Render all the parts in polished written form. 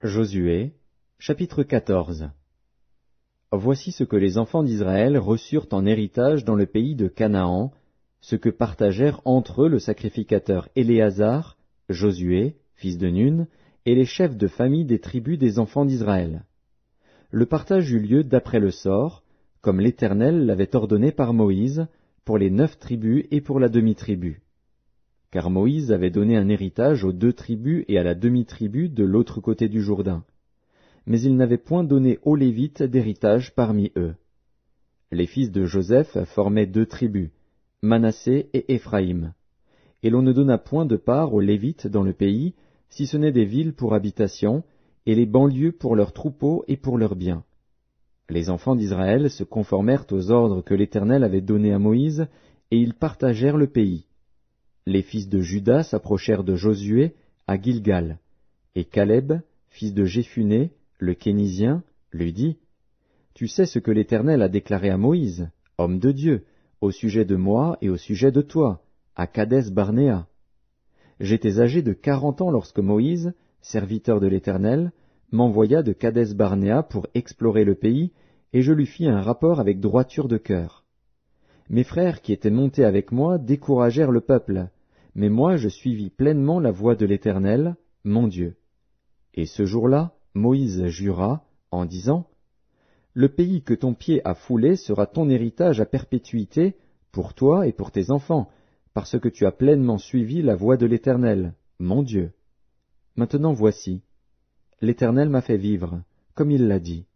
Josué, chapitre 14. Voici ce que les enfants d'Israël reçurent en héritage dans le pays de Canaan, ce que partagèrent entre eux le sacrificateur Éléazar, Josué, fils de Nun, et les chefs de famille des tribus des enfants d'Israël. Le partage eut lieu d'après le sort, comme l'Éternel l'avait ordonné par Moïse, pour les 9 tribus et pour la demi-tribu. Car Moïse avait donné un héritage aux 2 tribus et à la demi-tribu de l'autre côté du Jourdain. Mais il n'avait point donné aux Lévites d'héritage parmi eux. Les fils de Joseph formaient 2 tribus, Manassé et Éphraïm. Et l'on ne donna point de part aux Lévites dans le pays, si ce n'est des villes pour habitation, et les banlieues pour leurs troupeaux et pour leurs biens. Les enfants d'Israël se conformèrent aux ordres que l'Éternel avait donnés à Moïse, et ils partagèrent le pays. Les fils de Juda s'approchèrent de Josué à Gilgal, et Caleb, fils de Jéphuné, le Kénizien, lui dit, « Tu sais ce que l'Éternel a déclaré à Moïse, homme de Dieu, au sujet de moi et au sujet de toi, à Kadès-Barnéa. J'étais âgé de 40 ans lorsque Moïse, serviteur de l'Éternel, m'envoya de Kadès-Barnéa pour explorer le pays, et je lui fis un rapport avec droiture de cœur. Mes frères qui étaient montés avec moi découragèrent le peuple, mais moi je suivis pleinement la voie de l'Éternel, mon Dieu. Et ce jour-là, Moïse jura, en disant, « Le pays que ton pied a foulé sera ton héritage à perpétuité, pour toi et pour tes enfants, parce que tu as pleinement suivi la voie de l'Éternel, mon Dieu. Maintenant voici, l'Éternel m'a fait vivre, comme il l'a dit.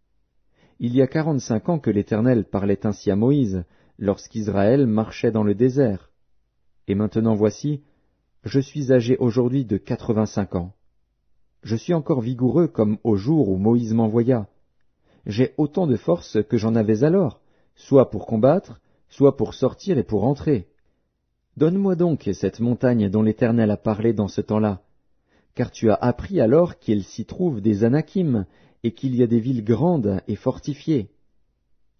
Il y a 45 ans que l'Éternel parlait ainsi à Moïse, lorsqu'Israël marchait dans le désert. Et maintenant voici, je suis âgé aujourd'hui de 85 ans. Je suis encore vigoureux comme au jour où Moïse m'envoya. J'ai autant de force que j'en avais alors, soit pour combattre, soit pour sortir et pour entrer. Donne-moi donc cette montagne dont l'Éternel a parlé dans ce temps-là, car tu as appris alors qu'il s'y trouve des Anakim, et qu'il y a des villes grandes et fortifiées.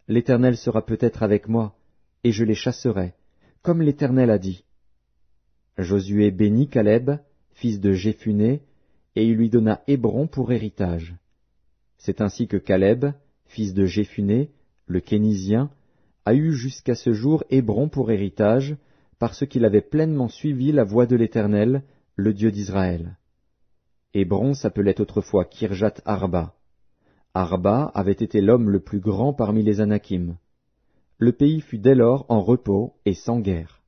L'Éternel sera peut-être avec moi, et je les chasserai, comme l'Éternel a dit. » Josué bénit Caleb, fils de Jéphuné, et il lui donna Hébron pour héritage. C'est ainsi que Caleb, fils de Jéphuné, le Kénizien, a eu jusqu'à ce jour Hébron pour héritage, parce qu'il avait pleinement suivi la voie de l'Éternel, le Dieu d'Israël. Hébron s'appelait autrefois Kirjat Arba. Arba avait été l'homme le plus grand parmi les Anakim. Le pays fut dès lors en repos et sans guerre.